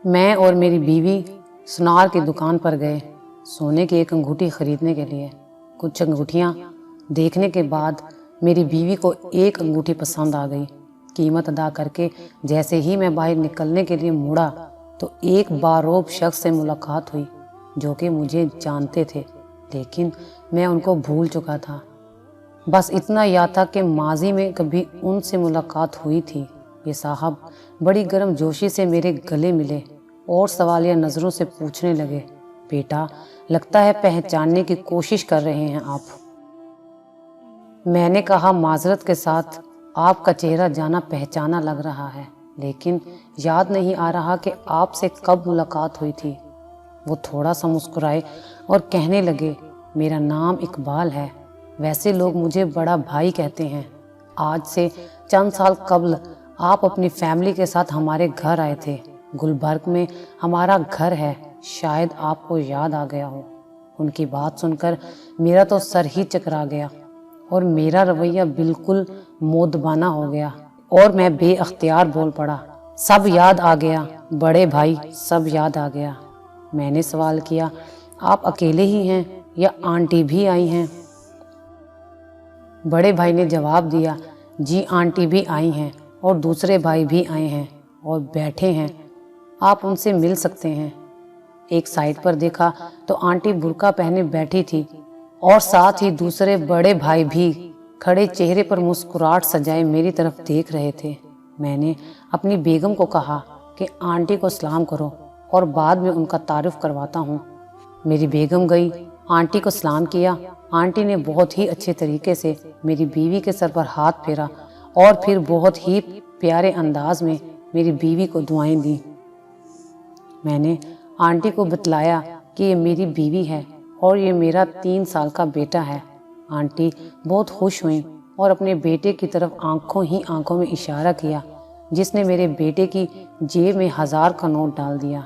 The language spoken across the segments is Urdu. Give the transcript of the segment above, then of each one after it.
میں اور میری بیوی سنار کی دکان پر گئے سونے کی ایک انگوٹھی خریدنے کے لیے۔ کچھ انگوٹھیاں دیکھنے کے بعد میری بیوی کو ایک انگوٹھی پسند آ گئی۔ قیمت ادا کر کے جیسے ہی میں باہر نکلنے کے لیے مڑا تو ایک باروب شخص سے ملاقات ہوئی جو کہ مجھے جانتے تھے، لیکن میں ان کو بھول چکا تھا۔ بس اتنا یاد تھا کہ ماضی میں کبھی ان سے ملاقات ہوئی تھی۔ یہ صاحب بڑی گرم جوشی سے میرے گلے ملے اور سوالیہ نظروں سے پوچھنے لگے، بیٹا لگتا ہے پہچاننے کی کوشش کر رہے ہیں آپ۔ میں نے کہا، معذرت کے ساتھ آپ کا چہرہ جانا پہچانا لگ رہا ہے، لیکن یاد نہیں آ رہا کہ آپ سے کب ملاقات ہوئی تھی۔ وہ تھوڑا سا مسکرائے اور کہنے لگے، میرا نام اقبال ہے، ویسے لوگ مجھے بڑا بھائی کہتے ہیں۔ آج سے چند سال قبل آپ اپنی فیملی کے ساتھ ہمارے گھر آئے تھے۔ گلبرگ میں ہمارا گھر ہے، شاید آپ کو یاد آ گیا ہو۔ ان کی بات سن کر میرا تو سر ہی چکرا گیا اور میرا رویہ بالکل مودبانہ ہو گیا اور میں بے اختیار بول پڑا، سب یاد آ گیا بڑے بھائی، سب یاد آ گیا۔ میں نے سوال کیا، آپ اکیلے ہی ہیں یا آنٹی بھی آئی ہیں؟ بڑے بھائی نے جواب دیا، جی آنٹی بھی آئی ہیں اور دوسرے بھائی بھی آئے ہیں اور بیٹھے ہیں، آپ ان سے مل سکتے ہیں۔ ایک سائٹ پر دیکھا تو آنٹی برقع پہنے بیٹھی تھی اور ساتھ ہی دوسرے بڑے بھائی بھی کھڑے چہرے پر مسکراہٹ سجائے میری طرف دیکھ رہے تھے۔ میں نے اپنی بیگم کو کہا کہ آنٹی کو سلام کرو اور بعد میں ان کا تعارف کرواتا ہوں۔ میری بیگم گئی، آنٹی کو سلام کیا۔ آنٹی نے بہت ہی اچھے طریقے سے میری بیوی کے سر پر ہاتھ پھیرا اور پھر بہت ہی پیارے انداز میں میری بیوی کو دعائیں دیں۔ میں نے آنٹی کو بتلایا کہ یہ میری بیوی ہے اور یہ میرا 3 سال کا بیٹا ہے۔ آنٹی بہت خوش ہوئیں اور اپنے بیٹے کی طرف آنکھوں میں اشارہ کیا، جس نے میرے بیٹے کی جیب میں 1000 کا نوٹ ڈال دیا۔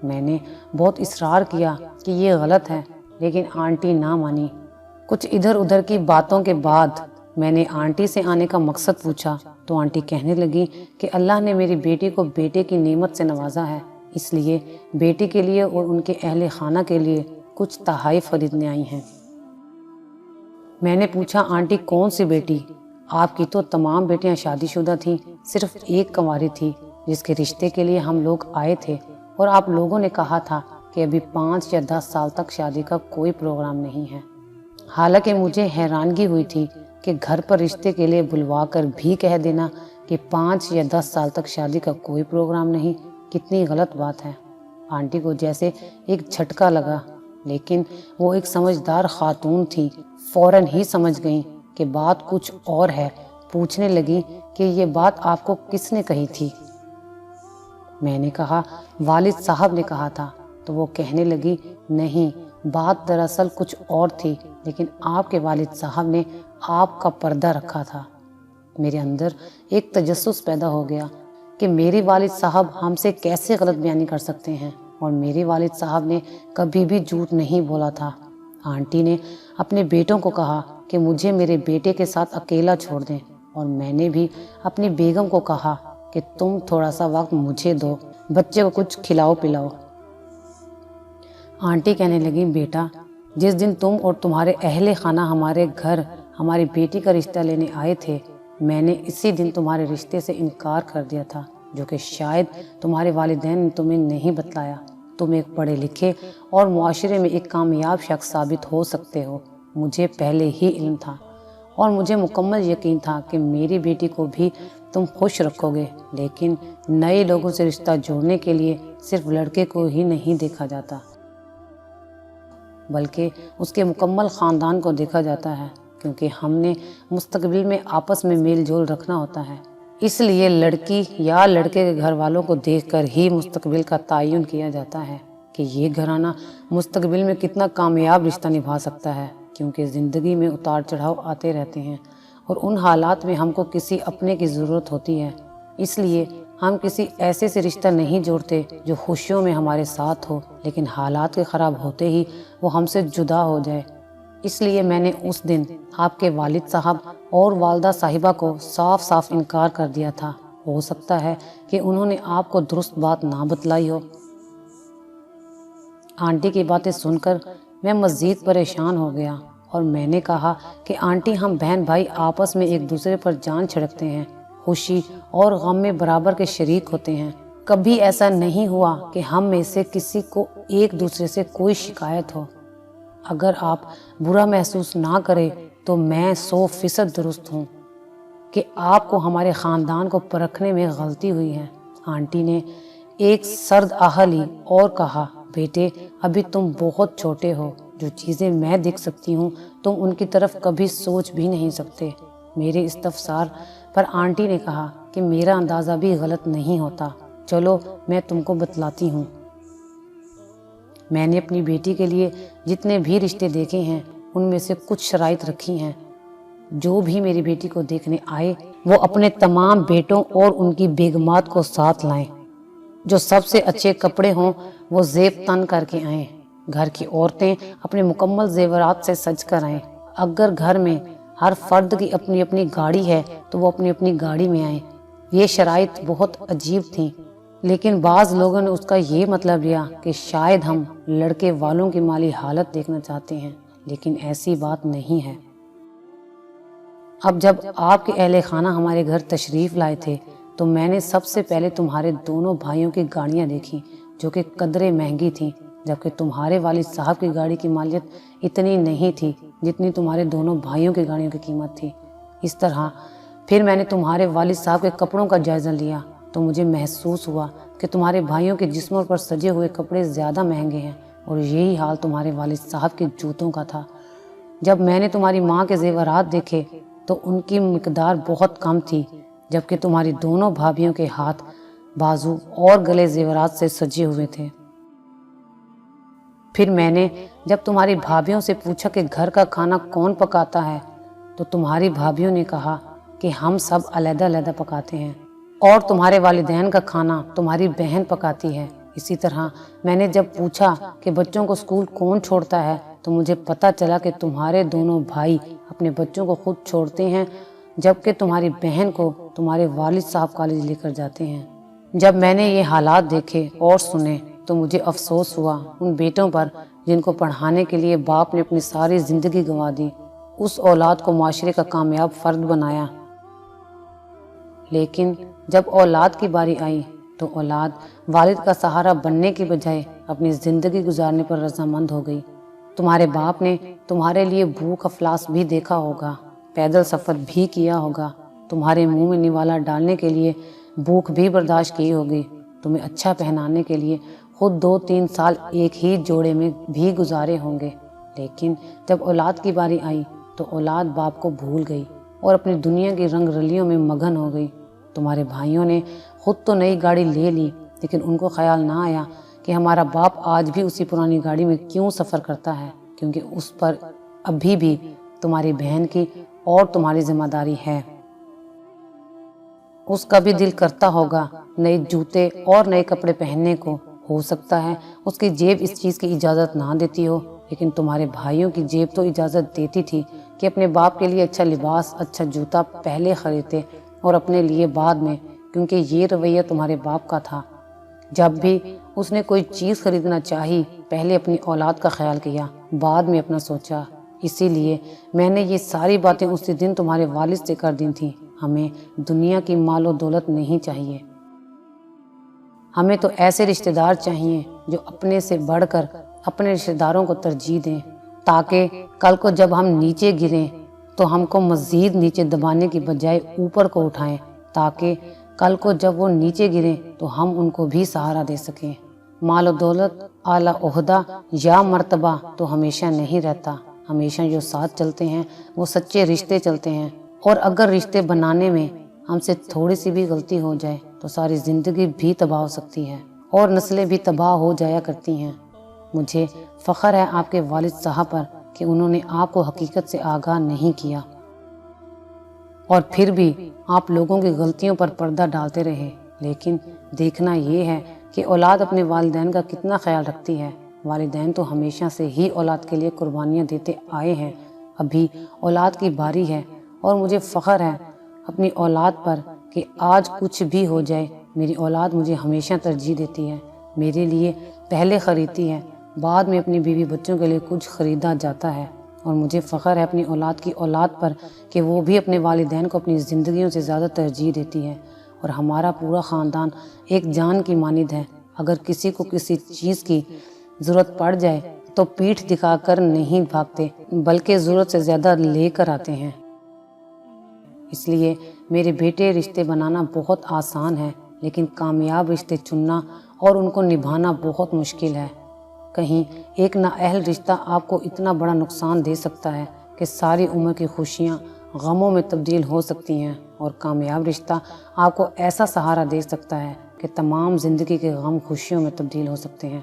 میں نے بہت اصرار کیا کہ یہ غلط ہے، لیکن آنٹی نہ مانی۔ کچھ ادھر ادھر کی باتوں کے بعد میں نے آنٹی سے آنے کا مقصد پوچھا تو آنٹی کہنے لگی کہ اللہ نے میری بیٹی کو بیٹے کی نعمت سے نوازا ہے، اس لیے بیٹی کے لیے اور ان کے اہل خانہ کے لیے کچھ تحائف خریدنے آئی ہیں۔ میں نے پوچھا، آنٹی کون سی بیٹی؟ آپ کی تو تمام بیٹیاں شادی شدہ تھیں، صرف ایک کنواری تھی جس کے رشتے کے لیے ہم لوگ آئے تھے، اور آپ لوگوں نے کہا تھا کہ ابھی 5 یا 10 سال تک شادی کا کوئی پروگرام نہیں ہے۔ حالانکہ مجھے حیرانگی ہوئی تھی کہ گھر پر رشتے کے لیے بلوا کر بھی کہہ دینا کہ 5 یا 10 سال تک شادی کا کوئی پروگرام نہیں، کتنی غلط بات ہے۔ آنٹی کو جیسے ایک جھٹکا لگا، لیکن وہ ایک سمجھدار خاتون تھی، فوراً ہی سمجھ گئیں کہ بات کچھ اور ہے۔ پوچھنے لگی کہ یہ بات آپ کو کس نے کہی تھی؟ میں نے کہا، والد صاحب نے کہا تھا۔ تو وہ کہنے لگی، نہیں، بات دراصل کچھ اور تھی، لیکن آپ کے والد صاحب نے آپ کا پردہ رکھا تھا۔ میرے اندر ایک تجسس پیدا ہو گیا کہ میرے والد صاحب ہم سے کیسے غلط بیانی کر سکتے ہیں، اور میرے والد صاحب نے کبھی بھی جھوٹ نہیں بولا تھا۔ آنٹی نے اپنے بیٹوں کو کہا کہ مجھے میرے بیٹے کے ساتھ اکیلا چھوڑ دیں، اور میں نے بھی اپنی بیگم کو کہا کہ تم تھوڑا سا وقت مجھے دو، بچے کو کچھ کھلاؤ پلاؤ۔ آنٹی کہنے لگی، بیٹا جس دن تم اور تمہارے اہل خانہ ہمارے گھر ہماری بیٹی کا رشتہ لینے آئے تھے، میں نے اسی دن تمہارے رشتے سے انکار کر دیا تھا، جو کہ شاید تمہارے والدین نے تمہیں نہیں بتلایا۔ تم ایک پڑھے لکھے اور معاشرے میں ایک کامیاب شخص ثابت ہو سکتے ہو، مجھے پہلے ہی علم تھا، اور مجھے مکمل یقین تھا کہ میری بیٹی کو بھی تم خوش رکھو گے، لیکن نئے لوگوں سے رشتہ جوڑنے کے لیے صرف لڑکے کو ہی نہیں دیکھا جاتا، بلکہ اس کے مکمل خاندان کو دیکھا جاتا ہے، کیونکہ ہم نے مستقبل میں آپس میں میل جول رکھنا ہوتا ہے۔ اس لیے لڑکی یا لڑکے کے گھر والوں کو دیکھ کر ہی مستقبل کا تعین کیا جاتا ہے کہ یہ گھرانہ مستقبل میں کتنا کامیاب رشتہ نبھا سکتا ہے، کیونکہ زندگی میں اتار چڑھاؤ آتے رہتے ہیں، اور ان حالات میں ہم کو کسی اپنے کی ضرورت ہوتی ہے۔ اس لیے ہم کسی ایسے سے رشتہ نہیں جوڑتے جو خوشیوں میں ہمارے ساتھ ہو، لیکن حالات کے خراب ہوتے ہی وہ ہم سے جدا ہو جائے۔ اس لیے میں نے اس دن آپ کے والد صاحب اور والدہ صاحبہ کو صاف صاف انکار کر دیا تھا، ہو سکتا ہے کہ انہوں نے آپ کو درست بات نہ بتلائی ہو۔ آنٹی کی باتیں سن کر میں مزید پریشان ہو گیا اور میں نے کہا کہ آنٹی، ہم بہن بھائی آپس میں ایک دوسرے پر جان چھڑکتے ہیں، خوشی اور غم میں برابر کے شریک ہوتے ہیں۔ کبھی ایسا نہیں ہوا کہ ہم میں سے کسی کو ایک دوسرے سے کوئی شکایت ہو۔ اگر آپ برا محسوس نہ کریں تو میں 100% درست ہوں کہ آپ کو ہمارے خاندان کو پرکھنے میں غلطی ہوئی ہے۔ آنٹی نے ایک سرد آہ لی اور کہا، بیٹے، ابھی تم بہت چھوٹے ہو، جو چیزیں میں دیکھ سکتی ہوں تم ان کی طرف کبھی سوچ بھی نہیں سکتے۔ میرے استفسار پر آنٹی نے کہا کہ میرا اندازہ بھی غلط نہیں ہوتا، چلو میں تم کو بتلاتی ہوں۔ میں نے اپنی بیٹی کے لیے جتنے بھی رشتے دیکھے ہیں ان میں سے کچھ شرائط رکھی ہیں۔ جو بھی میری بیٹی کو دیکھنے آئے وہ اپنے تمام بیٹوں اور ان کی بیگمات کو ساتھ لائیں۔ جو سب سے اچھے کپڑے ہوں وہ زیب تن کر کے آئیں۔ گھر کی عورتیں اپنے مکمل زیورات سے سج کر آئیں۔ اگر گھر میں ہر فرد کی اپنی اپنی گاڑی ہے تو وہ اپنی اپنی گاڑی میں آئیں۔ یہ شرائط بہت عجیب تھیں، لیکن بعض لوگوں نے اس کا یہ مطلب لیا کہ شاید ہم لڑکے والوں کی مالی حالت دیکھنا چاہتے ہیں، لیکن ایسی بات نہیں ہے۔ اب جب آپ کے اہل خانہ ہمارے گھر تشریف لائے تھے تو میں نے سب سے پہلے تمہارے دونوں بھائیوں کی گاڑیاں دیکھی جو کہ قدرے مہنگی تھیں، جبکہ تمہارے والد صاحب کی گاڑی کی مالیت اتنی نہیں تھی جتنی تمہارے دونوں بھائیوں کی گاڑیوں کی قیمت تھی۔ اس طرح پھر میں نے تمہارے والد صاحب کے کپڑوں کا جائزہ لیا تو مجھے محسوس ہوا کہ تمہارے بھائیوں کے جسموں پر سجے ہوئے کپڑے زیادہ مہنگے ہیں، اور یہی حال تمہارے والد صاحب کے جوتوں کا تھا۔ جب میں نے تمہاری ماں کے زیورات دیکھے تو ان کی مقدار بہت کم تھی، جبکہ تمہاری دونوں بھابھیوں کے ہاتھ، بازو اور گلے زیورات سے سجے ہوئے تھے۔ پھر میں نے جب تمہاری بھابھیوں سے پوچھا کہ گھر کا کھانا کون پکاتا ہے تو تمہاری بھابھیوں نے کہا کہ ہم سب علیحدہ علیحدہ پکاتے ہیں، اور تمہارے والدین کا کھانا تمہاری بہن پکاتی ہے۔ اسی طرح میں نے جب پوچھا کہ بچوں کو اسکول کون چھوڑتا ہے تو مجھے پتا چلا کہ تمہارے دونوں بھائی اپنے بچوں کو خود چھوڑتے ہیں، جبکہ تمہاری بہن کو تمہارے والد صاحب کالج لے کر جاتے ہیں۔ جب میں نے یہ حالات دیکھے اور سنے تو مجھے افسوس ہوا ان بیٹوں پر جن کو پڑھانے کے لیے باپ نے اپنی ساری زندگی گنوا دی، اس اولاد کو معاشرے کا کامیاب فرد بنایا۔ لیکن جب اولاد کی باری آئی تو اولاد والد کا سہارا بننے کی بجائے اپنی زندگی گزارنے پر رضامند ہو گئی۔ تمہارے باپ نے تمہارے لیے بھوک افلاس بھی دیکھا ہوگا، پیدل سفر بھی کیا ہوگا، تمہارے منہ میں نوالا ڈالنے کے لیے بھوک بھی برداشت کی ہوگی، تمہیں اچھا پہنانے کے لیے خود 2-3 سال ایک ہی جوڑے میں بھی گزارے ہوں گے۔ لیکن جب اولاد کی باری آئی تو اولاد باپ کو بھول گئی اور اپنی دنیا کی رنگ رلیوں میں مگن ہو گئی۔ تمہارے بھائیوں نے خود تو نئی گاڑی لے لی، لیکن ان کو خیال نہ آیا کہ ہمارا باپ آج بھی اسی پرانی گاڑی میں کیوں سفر کرتا ہے، کیونکہ اس پر ابھی بھی تمہاری بہن کی اور تمہاری ذمہ داری ہے۔ اس کا بھی دل کرتا ہوگا نئے جوتے اور نئے کپڑے پہننے کو، ہو سکتا ہے اس کی جیب اس چیز کی اجازت نہ دیتی ہو، لیکن تمہارے بھائیوں کی جیب تو اجازت دیتی تھی کہ اپنے باپ کے لیے اچھا لباس، اچھا جوتا پہلے خریدتے اور اپنے لیے بعد میں، کیونکہ یہ رویہ تمہارے باپ کا تھا۔ جب بھی اس نے کوئی چیز خریدنا چاہی پہلے اپنی اولاد کا خیال کیا، بعد میں اپنا سوچا۔ اسی لیے میں نے یہ ساری باتیں اسی دن تمہارے والد سے کر دی تھیں۔ ہمیں دنیا کی مال و دولت نہیں چاہیے، ہمیں تو ایسے رشتہ دار چاہیے جو اپنے سے بڑھ کر اپنے رشتہ داروں کو ترجیح دیں، تاکہ کل کو جب ہم نیچے گریں تو ہم کو مزید نیچے دبانے کی بجائے اوپر کو اٹھائیں، تاکہ کل کو جب وہ نیچے گریں تو ہم ان کو بھی سہارا دے سکیں۔ مال و دولت، اعلیٰ عہدہ یا مرتبہ تو ہمیشہ نہیں رہتا، ہمیشہ جو ساتھ چلتے ہیں وہ سچے رشتے چلتے ہیں، اور اگر رشتے بنانے میں ہم سے تھوڑی سی بھی غلطی ہو جائے تو ساری زندگی بھی تباہ ہو سکتی ہے اور نسلیں بھی تباہ ہو جایا کرتی ہیں۔ مجھے فخر ہے آپ کے والد صاحب پر کہ انہوں نے آپ کو حقیقت سے آگاہ نہیں کیا، اور پھر بھی آپ لوگوں کی غلطیوں پر پردہ ڈالتے رہے۔ لیکن دیکھنا یہ ہے کہ اولاد اپنے والدین کا کتنا خیال رکھتی ہے۔ والدین تو ہمیشہ سے ہی اولاد کے لیے قربانیاں دیتے آئے ہیں، ابھی اولاد کی باری ہے، اور مجھے فخر ہے اپنی اولاد پر کہ آج کچھ بھی ہو جائے میری اولاد مجھے ہمیشہ ترجیح دیتی ہے، میرے لیے پہلے خریدتی ہے، بعد میں اپنی بیوی بچوں کے لیے کچھ خریدا جاتا ہے، اور مجھے فخر ہے اپنی اولاد کی اولاد پر کہ وہ بھی اپنے والدین کو اپنی زندگیوں سے زیادہ ترجیح دیتی ہے، اور ہمارا پورا خاندان ایک جان کی مانند ہے۔ اگر کسی کو کسی چیز کی ضرورت پڑ جائے تو پیٹھ دکھا کر نہیں بھاگتے بلکہ ضرورت سے زیادہ لے کر آتے ہیں۔ اس لیے میرے بیٹے رشتے بنانا بہت آسان ہے، لیکن کامیاب رشتے چننا اور ان کو نبھانا بہت مشکل ہے۔ کہیں ایک نااہل رشتہ آپ کو اتنا بڑا نقصان دے سکتا ہے کہ ساری عمر کی خوشیاں غموں میں تبدیل ہو سکتی ہیں، اور کامیاب رشتہ آپ کو ایسا سہارا دے سکتا ہے کہ تمام زندگی کے غم خوشیوں میں تبدیل ہو سکتے ہیں۔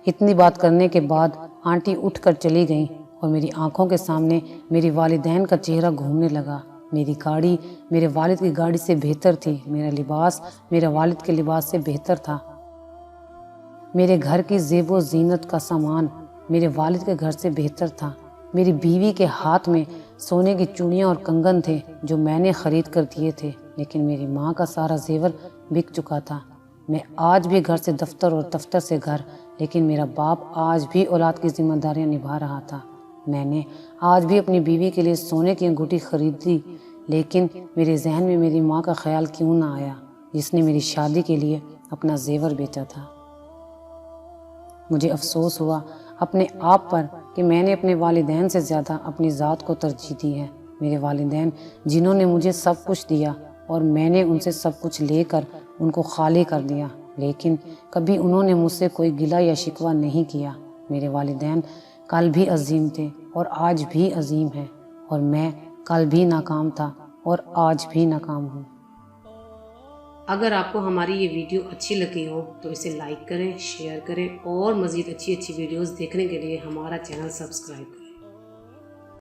اتنی بات کرنے کے بعد آنٹی اٹھ کر چلی گئیں، اور میری آنکھوں کے سامنے میری والدین کا چہرہ گھومنے لگا۔ میری گاڑی میرے والد کی گاڑی سے بہتر تھی، میرا لباس میرے والد کے لباس سے بہتر تھا، میرے گھر کی زیب و زینت کا سامان میرے والد کے گھر سے بہتر تھا، میری بیوی کے ہاتھ میں سونے کی چوڑیاں اور کنگن تھے جو میں نے خرید کر دیے تھے، لیکن میری ماں کا سارا زیور بک چکا تھا۔ میں آج بھی گھر سے دفتر اور دفتر سے گھر، لیکن میرا باپ آج بھی اولاد کی ذمہ داریاں نبھا رہا تھا۔ میں نے آج بھی اپنی بیوی کے لیے سونے کی انگوٹھی خریدی، لیکن میرے ذہن میں میری ماں کا خیال کیوں نہ آیا جس نے میری شادی کے لیے اپنا زیور بیچا تھا۔ مجھے افسوس ہوا اپنے آپ پر کہ میں نے اپنے والدین سے زیادہ اپنی ذات کو ترجیح دی ہے۔ میرے والدین جنہوں نے مجھے سب کچھ دیا اور میں نے ان سے سب کچھ لے کر ان کو خالی کر دیا، لیکن کبھی انہوں نے مجھ سے کوئی گلہ یا شکوہ نہیں کیا۔ میرے والدین کل بھی عظیم تھے اور آج بھی عظیم ہیں، اور میں کل بھی ناکام تھا اور آج بھی ناکام ہوں۔ اگر آپ کو ہماری یہ ویڈیو اچھی لگی ہو تو اسے لائک کریں، شیئر کریں، اور مزید اچھی ویڈیوز دیکھنے کے لیے ہمارا چینل سبسکرائب کریں۔